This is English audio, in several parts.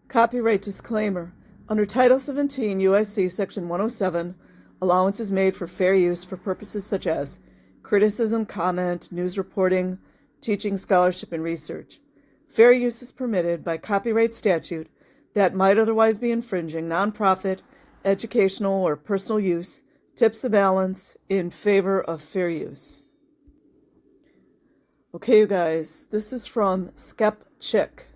Copyright disclaimer. Under Title 17 U.S.C. Section 107, allowance is made for fair use for purposes such as criticism, comment, news reporting, teaching, scholarship, and research. Fair use is permitted by copyright statute that might otherwise be infringing nonprofit, educational, or personal use, tips the balance in favor of fair use. Okay, you guys, this is from skepchick.org.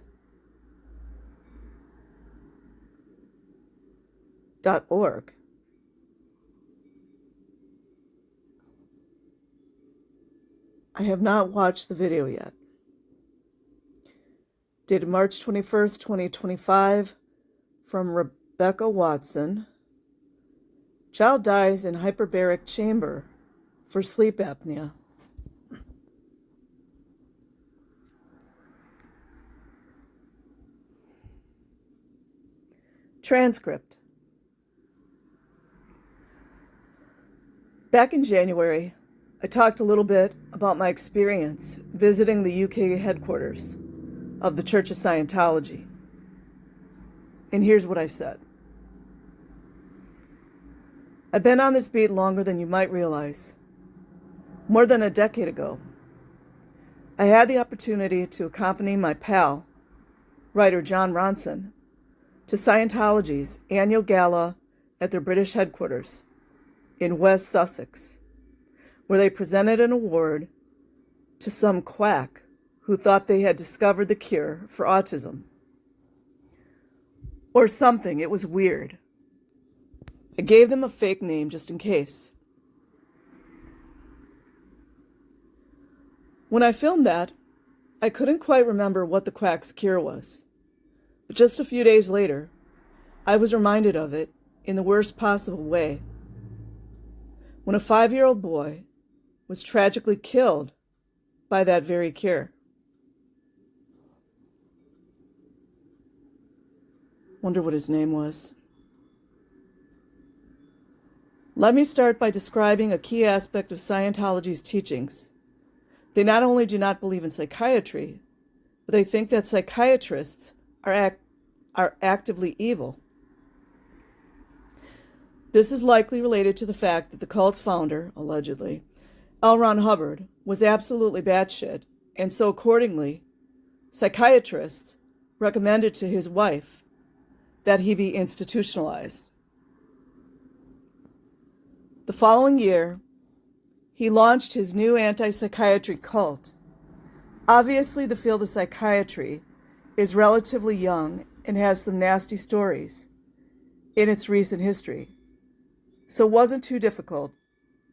I have not watched the video yet. Dated March 21st, 2025, from Rebecca Watson. Child dies in hyperbaric chamber for sleep apnea. Transcript. Back in January, I talked a little bit about my experience visiting the UK headquarters of the Church of Scientology. And here's what I said. I've been on this beat longer than you might realize. More than a decade ago, I had the opportunity to accompany my pal, writer John Ronson, to Scientology's annual gala at their British headquarters in West Sussex, where they presented an award to some quack who thought they had discovered the cure for autism. Or something. It was weird. I gave them a fake name just in case. When I filmed that, I couldn't quite remember what the quack's cure was. But just a few days later, I was reminded of it in the worst possible way. When a 5-year-old boy was tragically killed by that very cure. Wonder what his name was. Let me start by describing a key aspect of Scientology's teachings. They not only do not believe in psychiatry, but they think that psychiatrists are actively evil. This is likely related to the fact that the cult's founder, allegedly, L. Ron Hubbard, was absolutely batshit, and so accordingly, psychiatrists recommended to his wife that he be institutionalized. The following year, he launched his new anti-psychiatry cult. Obviously, the field of psychiatry is relatively young and has some nasty stories in its recent history, so it wasn't too difficult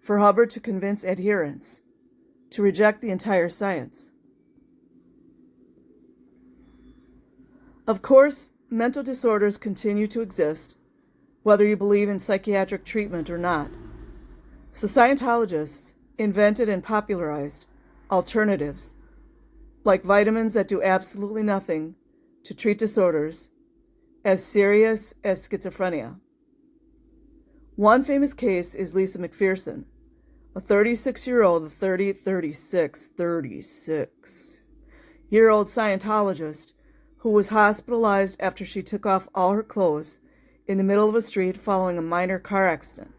for Hubbard to convince adherents to reject the entire science. Of course, mental disorders continue to exist, whether you believe in psychiatric treatment or not. So Scientologists invented and popularized alternatives, like vitamins that do absolutely nothing to treat disorders as serious as schizophrenia. One famous case is Lisa McPherson, a 36-year-old Scientologist who was hospitalized after she took off all her clothes in the middle of a street following a minor car accident.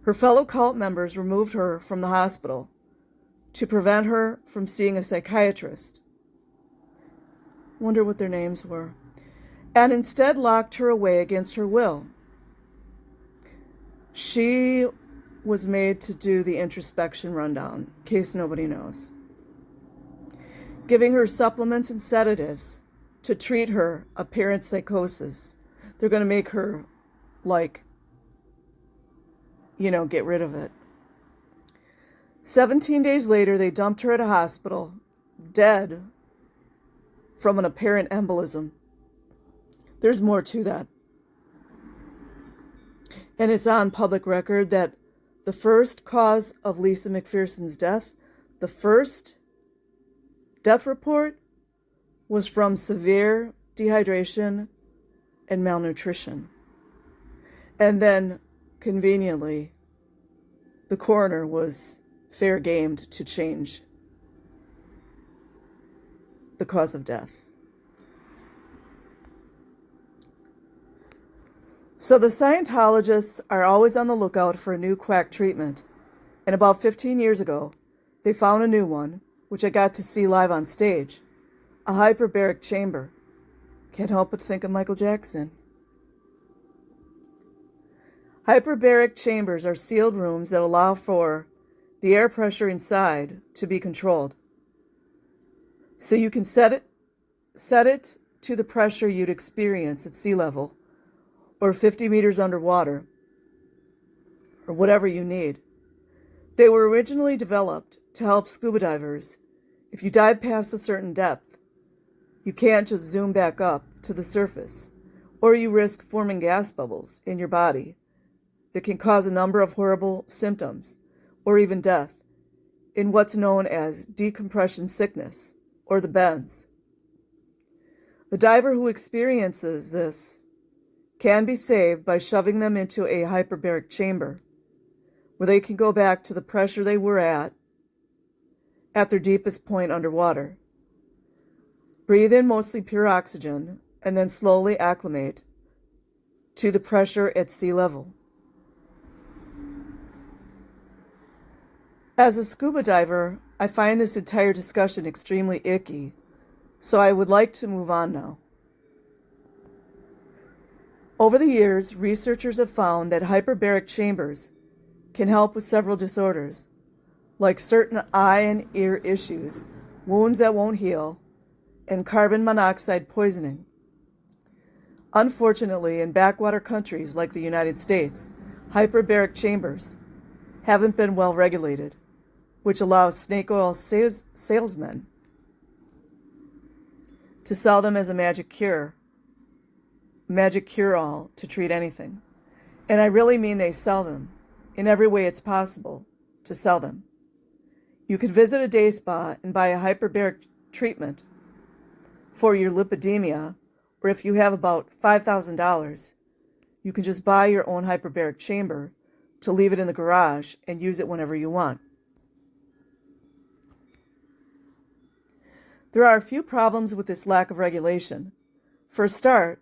Her fellow cult members removed her from the hospital to prevent her from seeing a psychiatrist. Wonder what their names were. And instead locked her away against her will. She was made to do the introspection rundown, in case nobody knows. Giving her supplements and sedatives to treat her apparent psychosis. They're going to make her, get rid of it. 17 days later, they dumped her at a hospital, dead from an apparent embolism. There's more to that. And it's on public record that the first cause of Lisa McPherson's death, the first death report, was from severe dehydration and malnutrition. And then, conveniently, the coroner was fair gamed to change the cause of death. So the Scientologists are always on the lookout for a new quack treatment. And about 15 years ago, they found a new one, which I got to see live on stage. A hyperbaric chamber. Can't help but think of Michael Jackson. Hyperbaric chambers are sealed rooms that allow for the air pressure inside to be controlled. So you can set it to the pressure you'd experience at sea level or 50 meters underwater or whatever you need. They were originally developed to help scuba divers. If you dive past a certain depth, you can't just zoom back up to the surface, or you risk forming gas bubbles in your body that can cause a number of horrible symptoms, or even death, in what's known as decompression sickness, or the bends. The diver who experiences this can be saved by shoving them into a hyperbaric chamber, where they can go back to the pressure they were at their deepest point underwater. Breathe in mostly pure oxygen, and then slowly acclimate to the pressure at sea level. As a scuba diver, I find this entire discussion extremely icky, so I would like to move on now. Over the years, researchers have found that hyperbaric chambers can help with several disorders, like certain eye and ear issues, wounds that won't heal, and carbon monoxide poisoning. Unfortunately, in backwater countries like the United States, hyperbaric chambers haven't been well regulated, which allows snake oil salesmen to sell them as a magic cure-all to treat anything. And I really mean they sell them in every way it's possible to sell them. You can visit a day spa and buy a hyperbaric treatment for your lipidemia, or if you have about $5,000, you can just buy your own hyperbaric chamber to leave it in the garage and use it whenever you want. There are a few problems with this lack of regulation. For a start,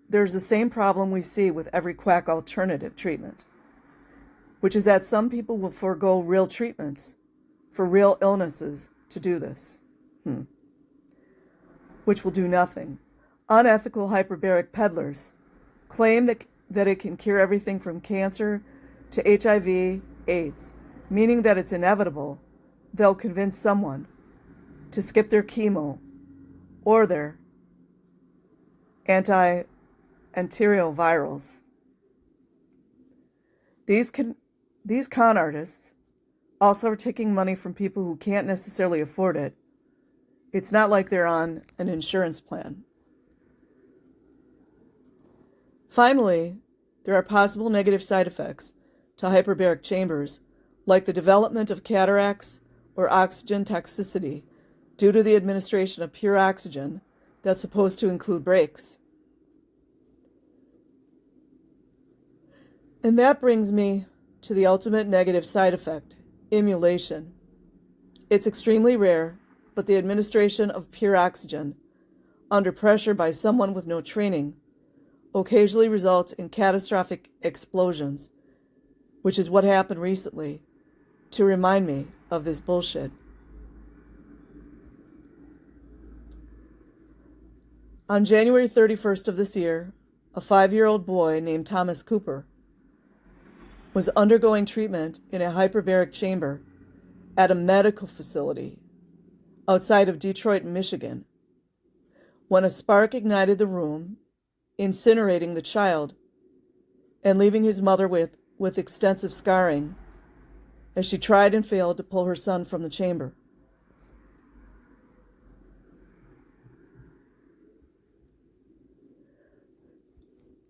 there's the same problem we see with every quack alternative treatment, which is that some people will forego real treatments for real illnesses to do this, which will do nothing. Unethical hyperbaric peddlers claim that it can cure everything from cancer to HIV, AIDS, meaning that it's inevitable they'll convince someone to skip their chemo or their antiretrovirals. These con artists also are taking money from people who can't necessarily afford it. It's not like they're on an insurance plan. Finally, there are possible negative side effects to hyperbaric chambers, like the development of cataracts or oxygen toxicity due to the administration of pure oxygen that's supposed to include breaks. And that brings me to the ultimate negative side effect, immolation. It's extremely rare, but the administration of pure oxygen under pressure by someone with no training occasionally results in catastrophic explosions, which is what happened recently to remind me of this bullshit. On January 31st of this year, a 5-year-old boy named Thomas Cooper was undergoing treatment in a hyperbaric chamber at a medical facility outside of Detroit, Michigan, when a spark ignited the room, incinerating the child and leaving his mother with extensive scarring as she tried and failed to pull her son from the chamber.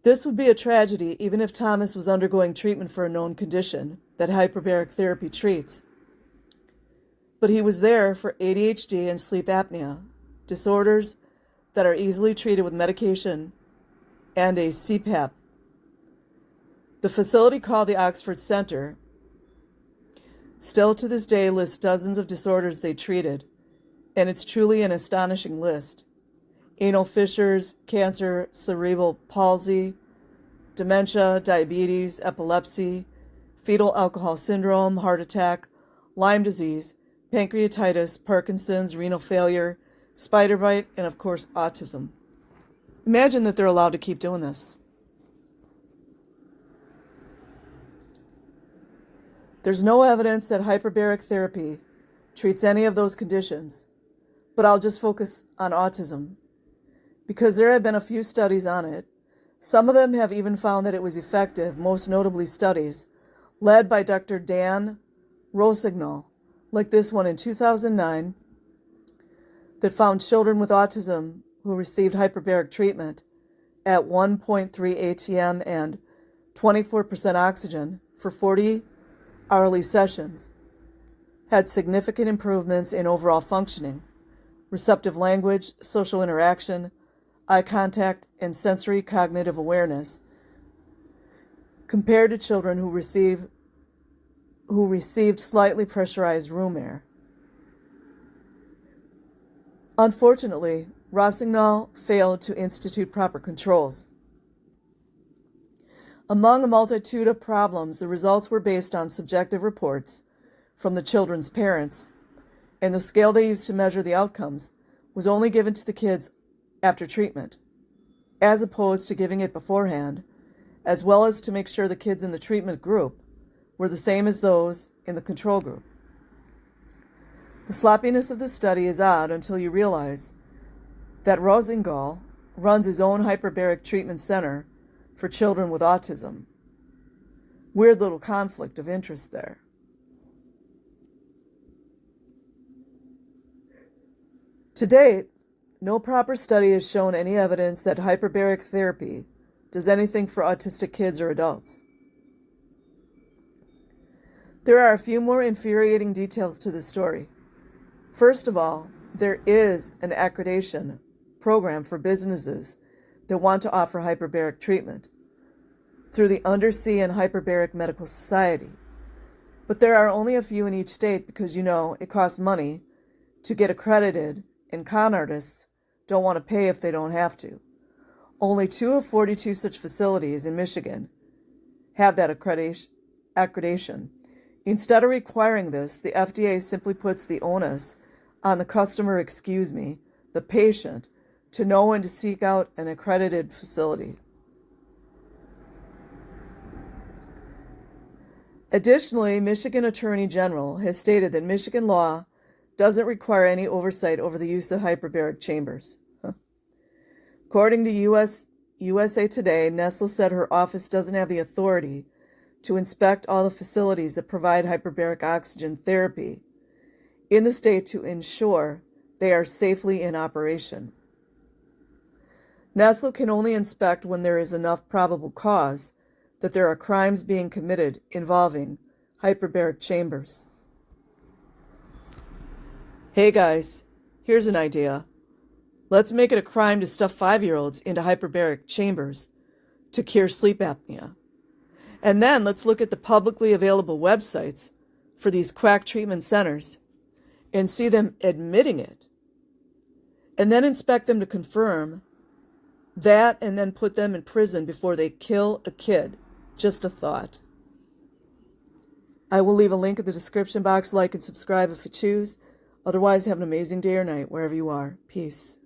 This would be a tragedy even if Thomas was undergoing treatment for a known condition that hyperbaric therapy treats. But he was there for ADHD and sleep apnea, disorders that are easily treated with medication and a CPAP. The facility, called the Oxford Center, still to this day lists dozens of disorders they treated, and it's truly an astonishing list. Anal fissures, cancer, cerebral palsy, dementia, diabetes, epilepsy, fetal alcohol syndrome, heart attack, Lyme disease, pancreatitis, Parkinson's, renal failure, spider bite, and of course, autism. Imagine that they're allowed to keep doing this. There's no evidence that hyperbaric therapy treats any of those conditions, but I'll just focus on autism because there have been a few studies on it. Some of them have even found that it was effective, most notably studies led by Dr. Dan Rossignol, like this one in 2009, that found children with autism who received hyperbaric treatment at 1.3 ATM and 24% oxygen for 40 hourly sessions had significant improvements in overall functioning, receptive language, social interaction, eye contact, and sensory cognitive awareness compared to children who received slightly pressurized room air. Unfortunately, Rossignol failed to institute proper controls. Among a multitude of problems, the results were based on subjective reports from the children's parents, and the scale they used to measure the outcomes was only given to the kids after treatment, as opposed to giving it beforehand, as well as to make sure the kids in the treatment group were the same as those in the control group. The sloppiness of the study is odd until you realize that Rossignol runs his own hyperbaric treatment center for children with autism. Weird little conflict of interest there. To date, no proper study has shown any evidence that hyperbaric therapy does anything for autistic kids or adults. There are a few more infuriating details to the story. First of all, there is an accreditation program for businesses that want to offer hyperbaric treatment through the Undersea and Hyperbaric Medical Society. But there are only a few in each state because, it costs money to get accredited, and con artists don't want to pay if they don't have to. Only 2 of 42 such facilities in Michigan have that accreditation. Instead of requiring this, the FDA simply puts the onus on the customer, the patient, to know when to seek out an accredited facility. Additionally, Michigan Attorney General has stated that Michigan law doesn't require any oversight over the use of hyperbaric chambers. According to USA Today, Nestle said her office doesn't have the authority to inspect all the facilities that provide hyperbaric oxygen therapy in the state to ensure they are safely in operation. Nestle can only inspect when there is enough probable cause that there are crimes being committed involving hyperbaric chambers. Hey guys, here's an idea. Let's make it a crime to stuff 5-year-olds into hyperbaric chambers to cure sleep apnea. And then let's look at the publicly available websites for these quack treatment centers and see them admitting it. And then inspect them to confirm that, and then put them in prison before they kill a kid. Just a thought. I will leave a link in the description box. Like and subscribe if you choose. Otherwise, have an amazing day or night wherever you are. Peace.